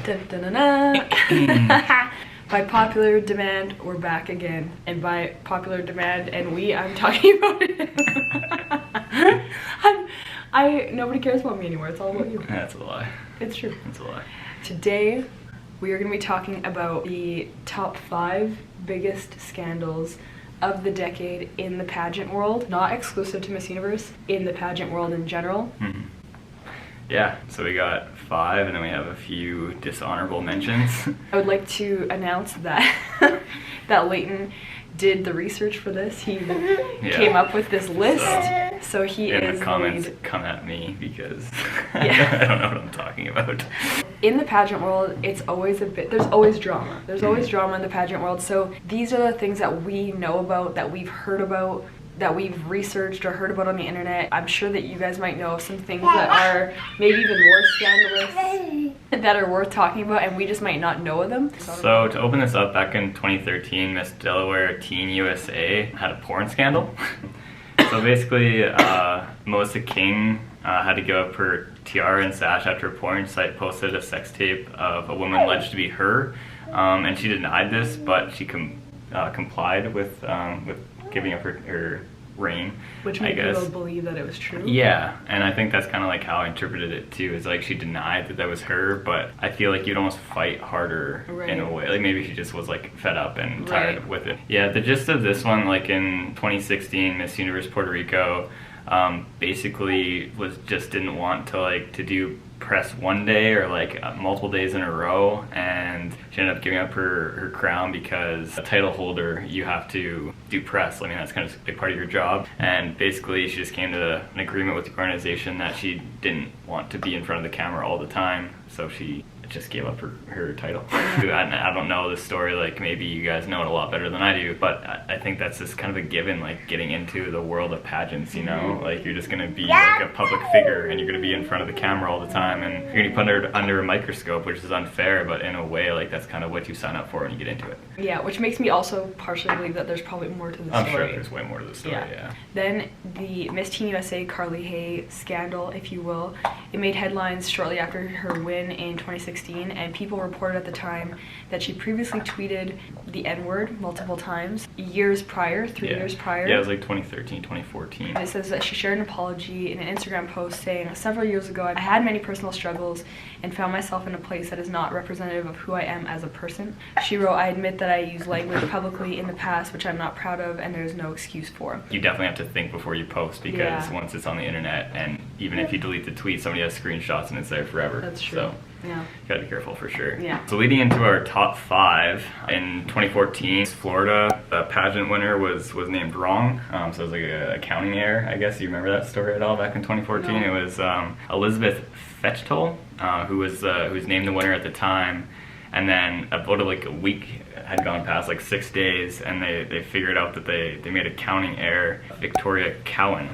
Dun, dun, dun, dun. By popular demand, we're back again. And by popular demand and I'm talking about it. Nobody cares about me anymore. It's all about you. That's a lie. It's true. That's a lie. Today, we are going to be talking about the top 5 biggest scandals of the decade in the pageant world. Not exclusive to Miss Universe, in the pageant world in general. Mm-hmm. Yeah, so we got 5 and then we have a few dishonorable mentions. I would like to announce that that Leighton did the research for this. He came up with this list, so he in is the comments, the lead. come at me because Yeah. I don't know what I'm talking about. In the pageant world, it's always there's always drama. There's always drama in the pageant world, so these are the things that we know about, that we've heard about, that we've researched or heard about on the internet. I'm sure that you guys might know some things that are maybe even more scandalous that are worth talking about, and we just might not know of them. So to open this up, back in 2013, Miss Delaware Teen USA had a porn scandal. So basically, Melissa King had to give up her tiara and sash after a porn site posted a sex tape of a woman alleged to be her, and she denied this, but she complied with giving up her ring, which I made guess. people believe that it was true. Yeah, and I think that's kind of like how I interpreted it too. It's like she denied that was her, but I feel like you'd almost fight harder in a way. Like maybe she just was like fed up and tired with it. Yeah, the gist of this one, like in 2016, Miss Universe Puerto Rico basically didn't want to do press one day or multiple days in a row, and she ended up giving up her crown because a title holder, you have to do press. I mean, that's kind of a big part of your job, and basically she just came to an agreement with the organization that she didn't want to be in front of the camera all the time, so she just gave up her title. I don't know the story, maybe you guys know it a lot better than I do, but I think that's just kind of a given, getting into the world of pageants, you know? You're just gonna be a public figure, and you're gonna be in front of the camera all the time, and you're gonna be put under a microscope, which is unfair, but in a way, that's kind of what you sign up for when you get into it. Yeah, which makes me also partially believe that there's probably more to the story. I'm sure there's way more to the story, yeah. Then the Miss Teen USA Carly Hay scandal, if you will. It made headlines shortly after her win in 2016, and people reported at the time that she previously tweeted the N-word multiple times three years prior. Yeah, it was 2013, 2014. It says that she shared an apology in an Instagram post saying, "Several years ago, I had many personal struggles and found myself in a place that is not representative of who I am as a person." She wrote, "I admit that I used language publicly in the past which I'm not proud of, and there's no excuse for." You definitely have to think before you post, because once it's on the internet, and even if you delete the tweet, somebody has screenshots and it's there forever. That's true. So yeah, you gotta be careful for sure. Yeah. So leading into our top 5, in 2014, Florida, the pageant winner was named wrong. So it was a accounting error, I guess. You remember that story at all back in 2014? No. It was Elizabeth Fechtel, who was named the winner at the time. And then about a week had gone past, 6 days, and they figured out that they made a counting error. Victoria Cowan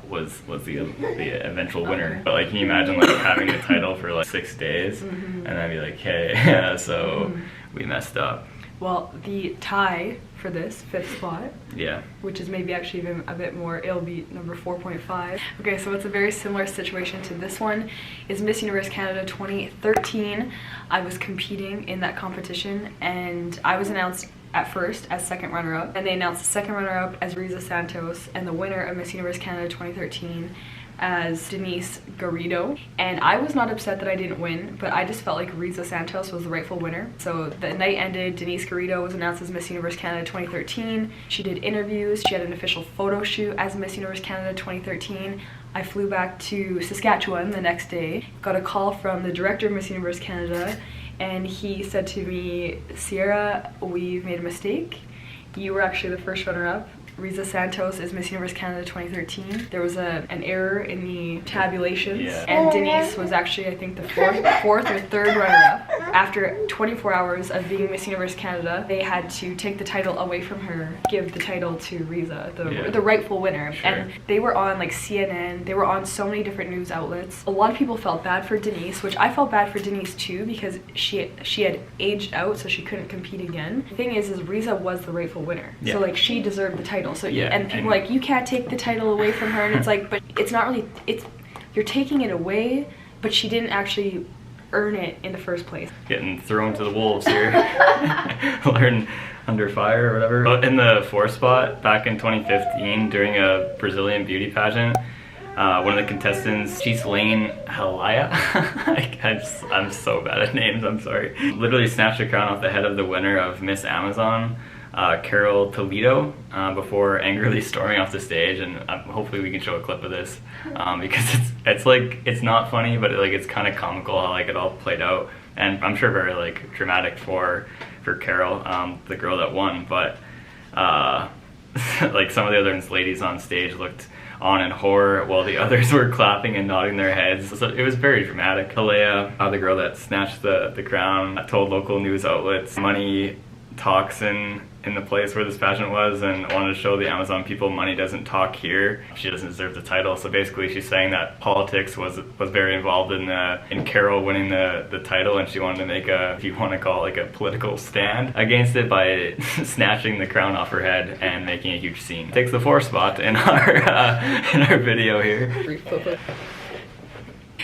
was the eventual winner. But can you imagine having the title for 6 days, and then be hey, so we messed up. Well, the tie for this 5th spot, which is maybe actually even a bit more, it'll be number 4.5. Okay, so it's a very similar situation to this one, is Miss Universe Canada 2013. I was competing in that competition, and I was announced at first as second runner-up, and they announced the second runner-up as Riza Santos, and the winner of Miss Universe Canada 2013 as Denise Garrido. And I was not upset that I didn't win, but I just felt like Riza Santos was the rightful winner. So the night ended, Denise Garrido was announced as Miss Universe Canada 2013. She did interviews, she had an official photo shoot as Miss Universe Canada 2013. I flew back to Saskatchewan the next day, got a call from the director of Miss Universe Canada, and he said to me, "Sierra, we've made a mistake. You were actually the first runner-up. Riza Santos is Miss Universe Canada 2013. There was an error in the tabulations, and Denise was actually, I think, the fourth or third runner-up. After 24 hours of being Miss Universe Canada, they had to take the title away from her, give the title to Riza, the rightful winner." Sure. And they were on CNN, they were on so many different news outlets. A lot of people felt bad for Denise, which I felt bad for Denise too, because she had aged out, so she couldn't compete again. The thing is Riza was the rightful winner, so she deserved the title. So and people you can't take the title away from her, and it's but it's not really, you're taking it away, but she didn't actually earn it in the first place. Getting thrown to the wolves here. Learn under fire or whatever. But in the 4th spot, back in 2015, during a Brazilian beauty pageant, one of the contestants, Lane Halaya, I'm so bad at names, I'm sorry, literally snatched the crown off the head of the winner of Miss Amazon, Carol Toledo, before angrily storming off the stage. And hopefully we can show a clip of this, because it's like, it's not funny, but it's kind of comical how like it all played out, and I'm sure very like dramatic for Carol, the girl that won. But like some of the other ladies on stage looked on in horror while the others were clapping and nodding their heads. So it was very dramatic. Alea, the girl that snatched the crown, told local news outlets money talks in the place where this pageant was, and wanted to show the Amazon people money doesn't talk here. She doesn't deserve the title. So basically she's saying that politics was very involved in Carol winning the title, and she wanted to make a, if you want to call it, like a political stand against it by snatching the crown off her head and making a huge scene. Takes the 4th spot in our video here.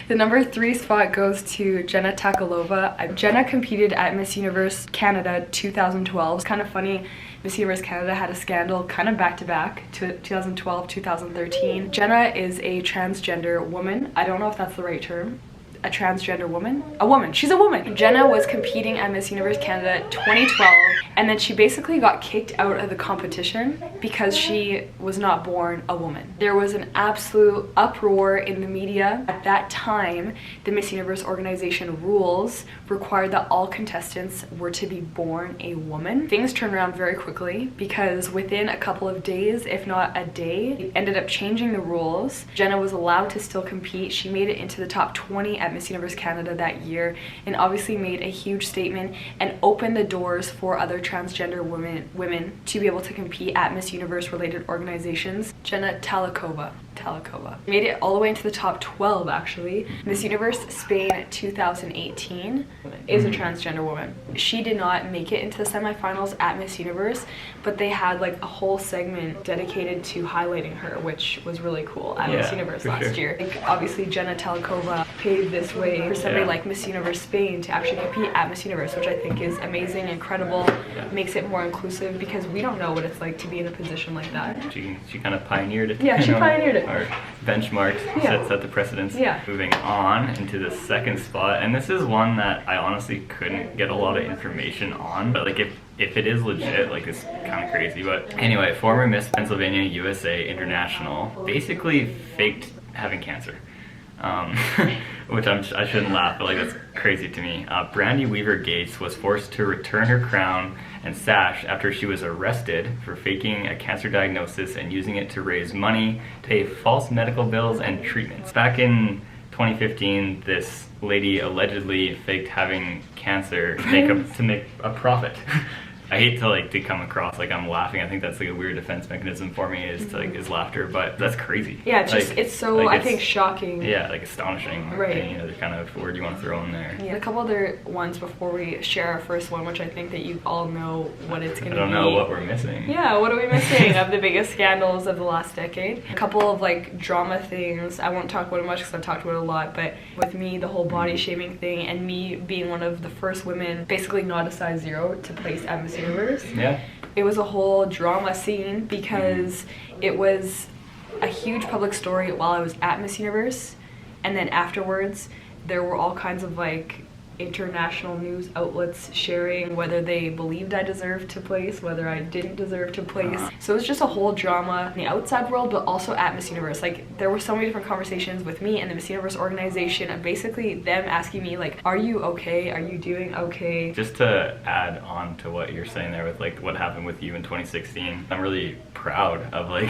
The number 3 spot goes to Jenna Takalova. Jenna competed at Miss Universe Canada 2012. It's kind of funny, Miss Universe Canada had a scandal kind of back-to-back, 2012, 2013. Jenna is a transgender woman. I don't know if that's the right term. A transgender woman? A woman. She's a woman. Jenna was competing at Miss Universe Canada 2012, and then she basically got kicked out of the competition because she was not born a woman. There was an absolute uproar in the media. At that time, the Miss Universe organization rules required that all contestants were to be born a woman. Things turned around very quickly, because within a couple of days, if not a day, they ended up changing the rules. Jenna was allowed to still compete. She made it into the top 20 at Miss Universe Canada that year, and obviously made a huge statement and opened the doors for other transgender women to be able to compete at Miss Universe related organizations. Jenna Takalova made it all the way into the top 12 actually. Miss Universe Spain 2018 is a transgender woman. She did not make it into the semifinals at Miss Universe, but they had like a whole segment dedicated to highlighting her, which was really cool at Miss Universe last year. Like, obviously Jenna Takalova paved this way for somebody like Miss Universe Spain to actually compete at Miss Universe, which I think is amazing, incredible, makes it more inclusive, because we don't know what it's like to be in a position like that. She kind of pioneered it. Yeah, she pioneered it. Or benchmarked, set the precedence. Moving on into the 2nd spot, and this is one that I honestly couldn't get a lot of information on, but like if it is legit, like it's kind of crazy. But anyway, former Miss Pennsylvania USA International basically faked having cancer. Which I shouldn't laugh, but like that's crazy to me. Brandy Weaver Gates was forced to return her crown and sash after she was arrested for faking a cancer diagnosis and using it to raise money to pay false medical bills and treatments. Back in 2015, this lady allegedly faked having cancer to make a profit. I hate to come across like I'm laughing. I think that's like a weird defense mechanism for me, is laughter, but that's crazy. Yeah, it's just, it's so, I think, shocking. Yeah, like astonishing. Right. Any other kind of word you want to throw in there. Yeah, a couple other ones before we share our first one, which I think that you all know what it's going to be. I don't know what we're missing. Yeah, what are we missing of the biggest scandals of the last decade? A couple of like drama things. I won't talk about it much because I've talked about it a lot, but with me, the whole body shaming thing, and me being one of the first women, basically not a size 0, to place at Miss Universe. Yeah. It was a whole drama scene because it was a huge public story while I was at Miss Universe, and then afterwards there were all kinds of like international news outlets sharing whether they believed I deserved to place, whether I didn't deserve to place. So it was just a whole drama in the outside world, but also at Miss Universe. Like, there were so many different conversations with me and the Miss Universe organization, and basically them asking me like, are you okay? Are you doing okay? Just to add on to what you're saying there with like what happened with you in 2016, I'm really proud of like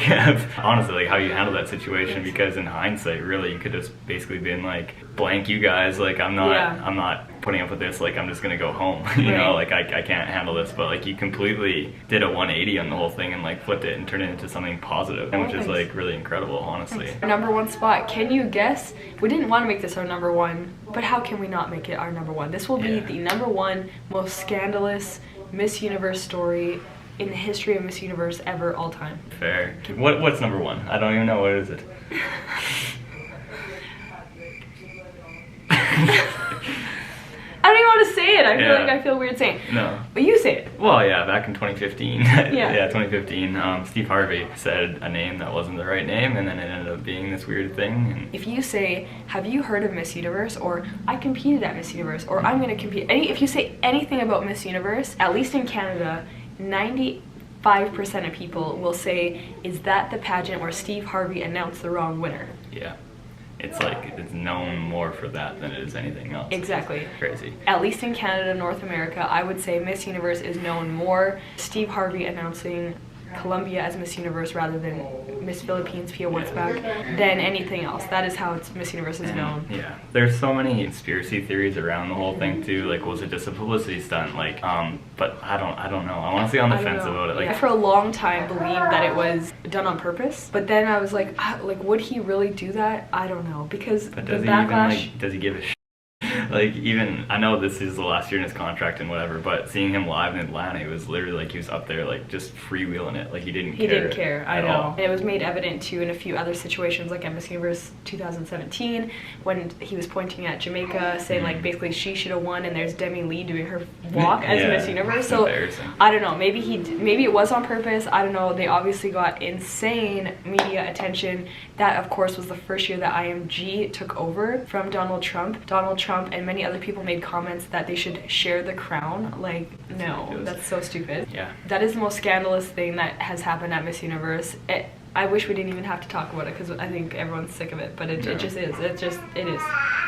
honestly like how you handled that situation, because in hindsight really you could have basically been like, blank you guys, like I'm not putting up with this, like I'm just gonna go home. You know, like I can't handle this, but like you completely did a 180 on the whole thing and like flipped it and turned it into something positive, which is like really incredible, honestly. Our number 1 spot, can you guess? We didn't want to make this our number 1, but how can we not make it our number 1? This will be the number 1 most scandalous Miss Universe story in the history of Miss Universe ever, all time. Fair. What's number 1? I don't even know, what is it? I don't even want to say it. I feel like I feel weird saying it. No. But you say it. Well, yeah, back in 2015. Yeah, 2015. Steve Harvey said a name that wasn't the right name, and then it ended up being this weird thing. And if you say, have you heard of Miss Universe? Or I competed at Miss Universe, or I'm going to compete. If you say anything about Miss Universe, at least in Canada, 95% of people will say, is that the pageant where Steve Harvey announced the wrong winner? Yeah. It's like, it's known more for that than it is anything else. Exactly. Crazy. At least in Canada, North America, I would say Miss Universe is known more. Steve Harvey announcing Colombia as Miss Universe rather than Miss Philippines, Pia Wurtzbach, than anything else. That is how Miss Universe is known. Yeah. There's so many conspiracy theories around the whole thing too. Like, was it just a publicity stunt? Like, but I don't know. I'm honestly on the fence about it. Like, I for a long time believed that it was done on purpose, but then I was like, would he really do that? I don't know, because but does the he backlash. Even, like, does he give a shit? Like, even, I know this is the last year in his contract and whatever, but seeing him live in Atlanta, it was literally like he was up there, like, just freewheeling it. Like, he didn't care. I know. And it was made evident, too, in a few other situations, like at Miss Universe 2017, when he was pointing at Jamaica, saying, like, basically she should have won, and there's Demi Lee doing her walk as Miss Universe. So, I don't know. Maybe it was on purpose. I don't know. They obviously got insane media attention. That, of course, was the first year that IMG took over from Donald Trump. Donald Trump and many other people made comments that they should share the crown. Like, no, that's so stupid. Yeah. That is the most scandalous thing that has happened at Miss Universe. I wish we didn't even have to talk about it, because I think everyone's sick of it, but it just is. It is.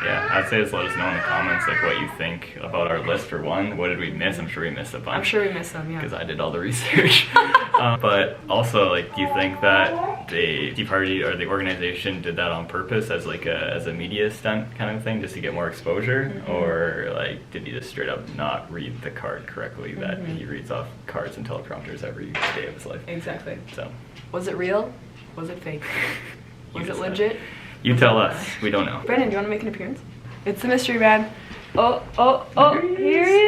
Yeah, I'd say just let us know in the comments, like, what you think about our list for one. What did we miss? I'm sure we missed a bunch. I'm sure we missed some, yeah. Because I did all the research. But also, like, do you think that the Steve Harvey or the organization did that on purpose as like as a media stunt kind of thing, just to get more exposure? Or, like, did he just straight up not read the card correctly that he reads off cards and teleprompters every day of his life? Exactly. So, was it real? Was it fake? Was it legit? You tell us. We don't know. Brandon, do you want to make an appearance? It's the mystery man. Oh, here he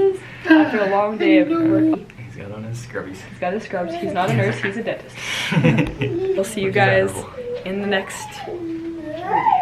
is! After a long day of work. He's got on his scrubbies. He's got his scrubs. He's not a nurse, he's a dentist. We'll see you guys in the next movie.